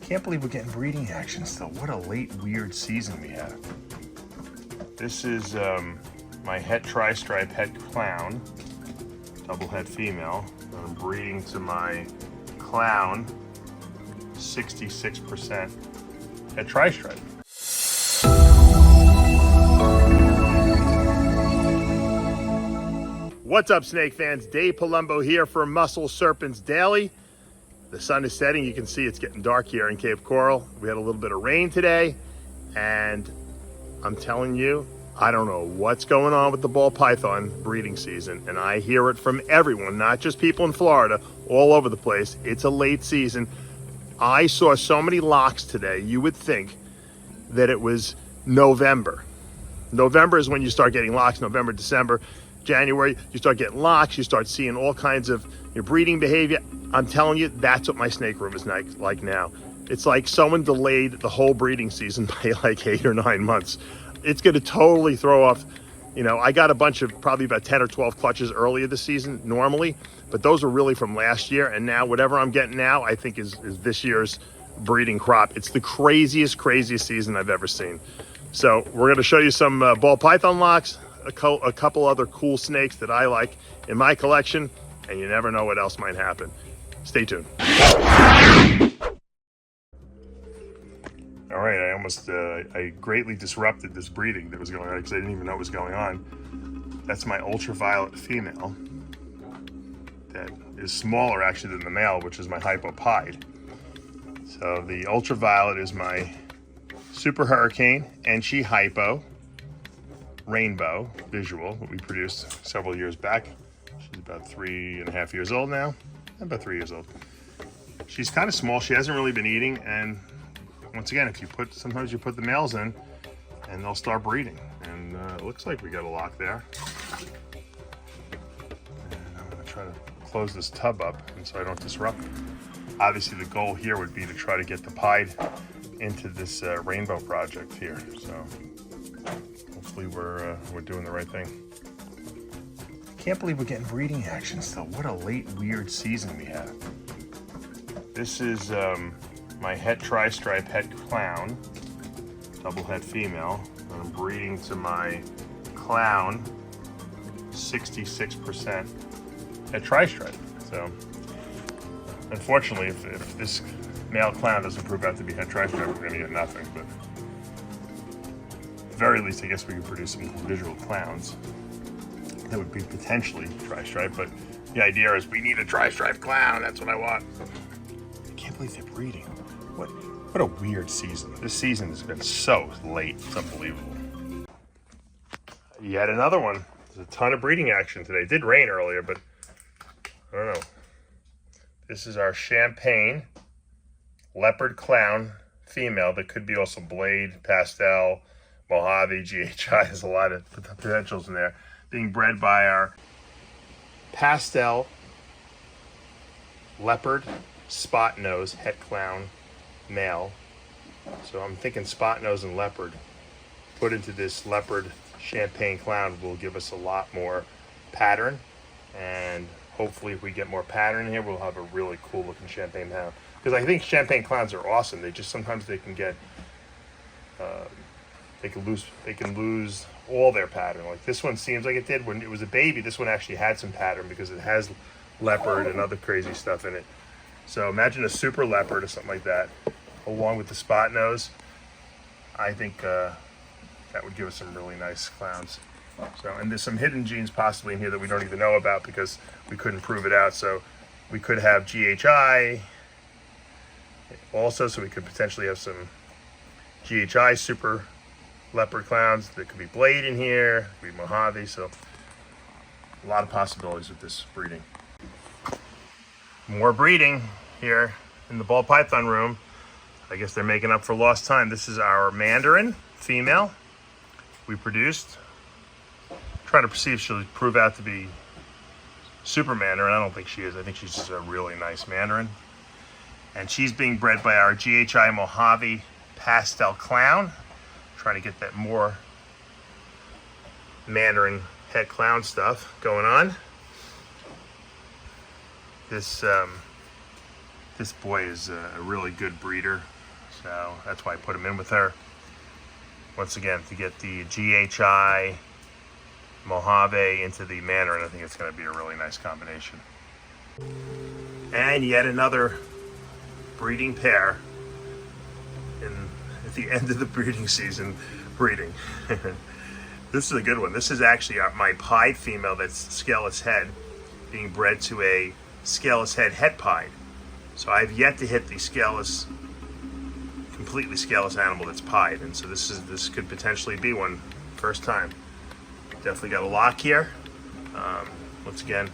Can't believe we're getting breeding action still. What a late, weird season we have. This is my het tri-stripe het clown, double het female. I'm breeding to my clown, 66% het tri-stripe. What's up, snake fans? Dave Palumbo here for Muscle Serpents Daily. The sun is setting. You can see it's getting dark here in Cape Coral. We had a little bit of rain today, and I'm telling you, I don't know what's going on with the ball python breeding season, and I hear it from everyone, not just people in Florida, all over the place. It's a late season. I saw so many locks today, you would think that it was November. November is when you start getting locks, November, December. January, you start getting locks, you start seeing all kinds of your breeding behavior. I'm telling you, that's what my snake room is like now. It's like someone delayed the whole breeding season by like 8 or 9 months. It's gonna totally throw off, you know, I got a bunch of probably about 10 or 12 clutches earlier this season normally, but those are really from last year, and now whatever I'm getting now, I think is this year's breeding crop. It's the craziest season I've ever seen. So we're gonna show you some ball python locks, a couple other cool snakes that I like in my collection, and you never know what else might happen. Stay tuned. All right, I greatly disrupted this breeding that was going on because I didn't even know what was going on. That's my ultraviolet female that is smaller actually than the male, which is my hypopide. So the ultraviolet is my super hurricane, and she hypo rainbow visual that we produced several years back. She's about 3.5 years old now, about 3 years old. She's kind of small. She hasn't really been eating, and once again, sometimes you put the males in and they'll start breeding, and it looks like we got a lock there. And I'm gonna try to close this tub up and so I don't disrupt it. Obviously the goal here would be to try to get the pied into this rainbow project here, so hopefully we're doing the right thing. Can't believe we're getting breeding action still. What a late, weird season we have. This is my het tri-stripe het clown, double het female. And I'm breeding to my clown, 66% het tri-stripe. So unfortunately, if this male clown doesn't prove out to be het tri-stripe, we're gonna get nothing. But at the very least, I guess we could produce some visual clowns that would be potentially tri-stripe, but the idea is we need a tri-stripe clown. That's what I want. I can't believe they're breeding. What a weird season. This season has been so late. It's unbelievable. Yet another one. There's a ton of breeding action today. It did rain earlier, but I don't know. This is our champagne leopard clown female that could be also blade, pastel, Mojave, GHI. There's a lot of potentials in there. Being bred by our pastel leopard spot nose het clown male. So I'm thinking spot nose and leopard put into this leopard champagne clown will give us a lot more pattern, and hopefully if we get more pattern in here, we'll have a really cool looking champagne clown. Because I think champagne clowns are awesome. They just sometimes they can get they can lose all their pattern. Like this one seems like it did when it was a baby. This one actually had some pattern because it has leopard and other crazy stuff in it. So imagine a super leopard or something like that, along with the spot nose. I think that would give us some really nice clowns. So, and there's some hidden genes possibly in here that we don't even know about because we couldn't prove it out. So we could have GHI also, so we could potentially have some GHI super leopard clowns. There could be blade in here, could be Mojave. So a lot of possibilities with this breeding. More breeding here in the ball python room. I guess they're making up for lost time. This is our Mandarin female we produced. Trying to see if she'll prove out to be super Mandarin. I don't think she is. I think she's just a really nice Mandarin. And she's being bred by our GHI Mojave pastel clown. Trying to get that more Mandarin het clown stuff going on. This boy is a really good breeder. So that's why I put him in with her. Once again, to get the GHI Mojave into the Mandarin, I think it's going to be a really nice combination. And yet another breeding pair at the end of the breeding season breeding. This is a good one. This is actually my pied female that's scaleless head being bred to a scaleless head pied. So I've yet to hit the scaleless, completely scaleless animal that's pied, and so this could potentially be one. First time. Definitely got a lock here. Once again,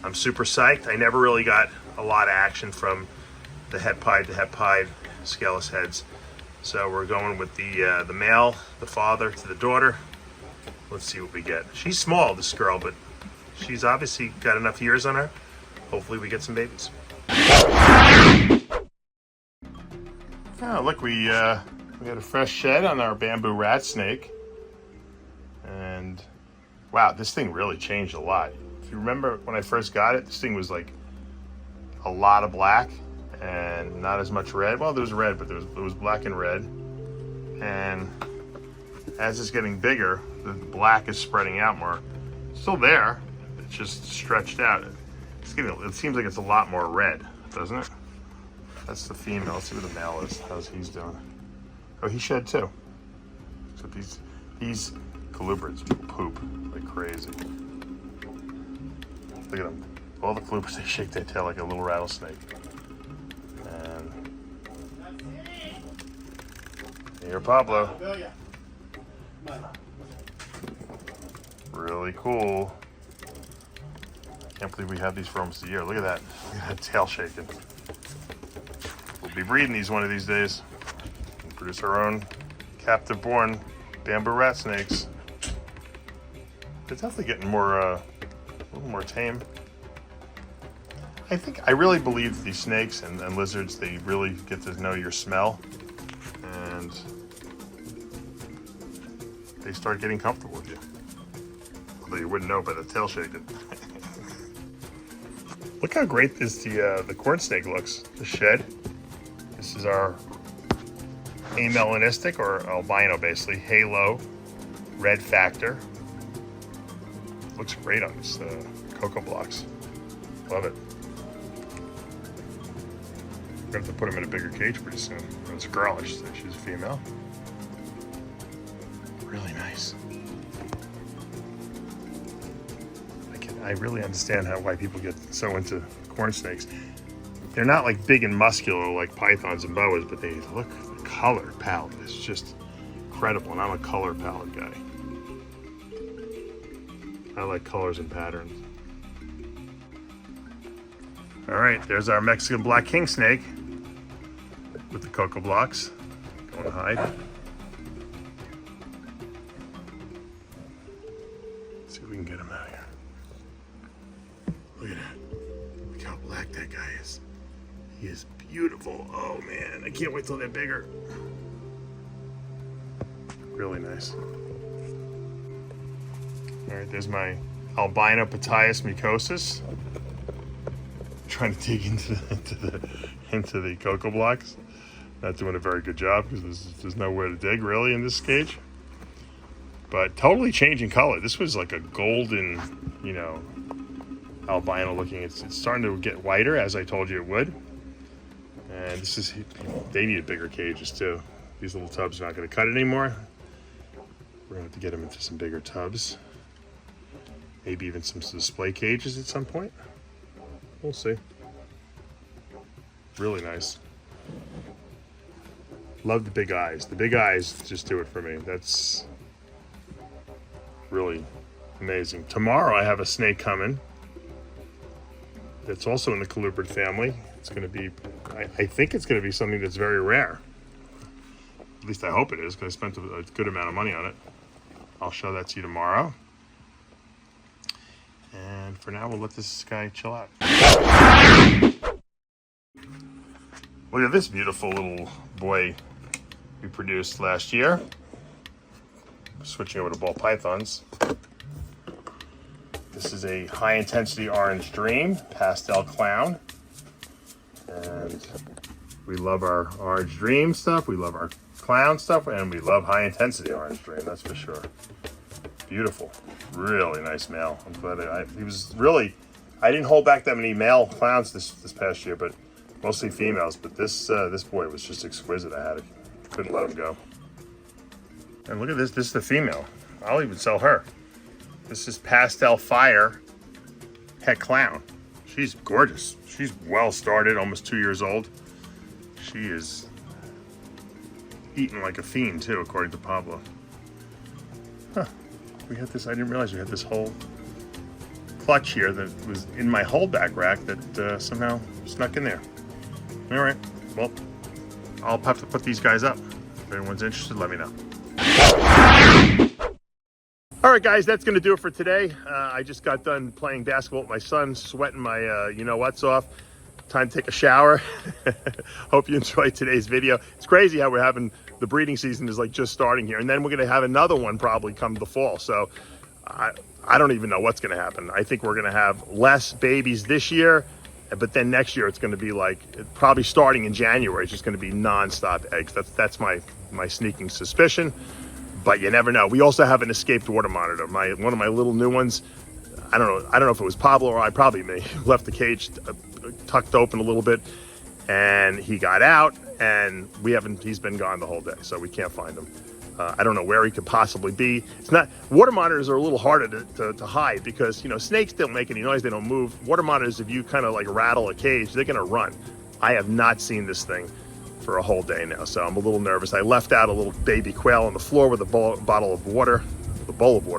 I'm super psyched. I never really got a lot of action from the head pied to head pied scaleless heads. So we're going with the male, the father to the daughter. Let's see what we get. She's small, this girl, but she's obviously got enough years on her. Hopefully we get some babies. Oh, look, we had a fresh shed on our bamboo rat snake. And wow, this thing really changed a lot. If you remember when I first got it, this thing was like a lot of black and not as much red. Well, there was red, but it was black and red. And as it's getting bigger, the black is spreading out more. It's still there, it's just stretched out. It seems like it's a lot more red, doesn't it? That's the female. Let's see what the male is. How's he's doing? Oh, he shed too. So these colubrids poop like crazy. Look at them. All the colubrids, they shake their tail like a little rattlesnake. And here, Pablo. Really cool. Can't believe we have these for almost a year. Look at that. Look at that tail shaking. We'll be breeding these one of these days. We'll produce our own captive-born bamboo rat snakes. They're definitely getting a little more tame. I really believe these snakes and lizards, they really get to know your smell, and they start getting comfortable with you. Although you wouldn't know by the tail shaking. Look how great the corn snake looks. The shed. This is our amelanistic, or albino basically, halo red factor. Looks great on this cocoa blocks. Love it. We're gonna have to put him in a bigger cage pretty soon. It's a girl, I should say. She's a female. Really nice. I really understand why people get so into corn snakes. They're not like big and muscular like pythons and boas, but they look, the color palette is just incredible, and I'm a color palette guy. I like colors and patterns. All right, there's our Mexican black king snake with the cocoa blocks. Going to hide. Let's see if we can get him out of here. Look at that. Look how black that guy is. He is beautiful. Oh man, I can't wait till they're bigger. Really nice. All right, there's my albino Pityus mucosus. Trying to dig into the cocoa blocks. Not doing a very good job because there's nowhere to dig really in this cage. But totally changing color. This was like a golden, albino looking. It's starting to get whiter, as I told you it would. And they need bigger cages too. These little tubs are not going to cut it anymore. We're going to have to get them into some bigger tubs. Maybe even some display cages at some point. We'll see. Really nice. Love the big eyes. The big eyes just do it for me. That's really amazing. Tomorrow I have a snake coming that's also in the Colubrid family. It's going to be, I think it's going to be something that's very rare. At least I hope it is, because I spent a good amount of money on it. I'll show that to you tomorrow. And for now, we'll let this guy chill out. Look at this beautiful little boy we produced last year. Switching over to ball pythons. This is a high intensity orange dream, pastel clown. And We love our Orange Dream stuff. We love our Clown stuff. And we love high intensity Orange Dream, that's for sure. Beautiful. Really nice male. I'm glad he was really, I didn't hold back that many male clowns this past year, but mostly females. But this boy was just exquisite. Couldn't let him go. And look at this. This is the female. I'll even sell her. This is Pastel Fire Het Clown. She's gorgeous. She's well started, almost 2 years old. She is eating like a fiend too, according to Pablo. Huh. We had this, I didn't realize we had this whole clutch here that was in my holdback rack that somehow snuck in there. All right, well, I'll have to put these guys up. If anyone's interested, let me know. All right, guys, that's going to do it for today. I just got done playing basketball with my son, sweating my you-know-what's off. Time to take a shower. Hope you enjoyed today's video. It's crazy how we're having, the breeding season is like just starting here. And then we're going to have another one probably come the fall. So I don't even know what's going to happen. I think we're going to have less babies this year. But then next year it's going to be like, probably starting in January, it's just going to be nonstop eggs. That's my sneaking suspicion. But you never know. We also have an escaped water monitor. One of my little new ones. I don't know if it was Pablo or probably me. Left the cage tucked open a little bit, and he got out, and he's been gone the whole day, so we can't find him. I don't know where he could possibly be. Water monitors are a little harder to hide because, snakes don't make any noise, they don't move. Water monitors, if you kind of like rattle a cage, they're gonna run. I have not seen this thing for a whole day now, so I'm a little nervous. I left out a little baby quail on the floor with a bowl of water,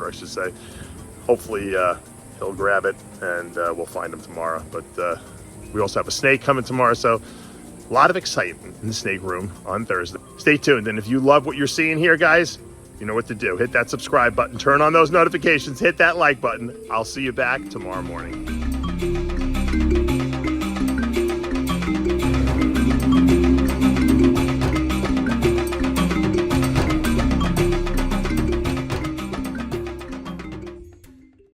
I should say. Hopefully he'll grab it, and we'll find him tomorrow. But we also have a snake coming tomorrow, so a lot of excitement in the snake room on Thursday. Stay tuned, and if you love what you're seeing here, guys, you know what to do. Hit that subscribe button, turn on those notifications, hit that like button. I'll see you back tomorrow morning.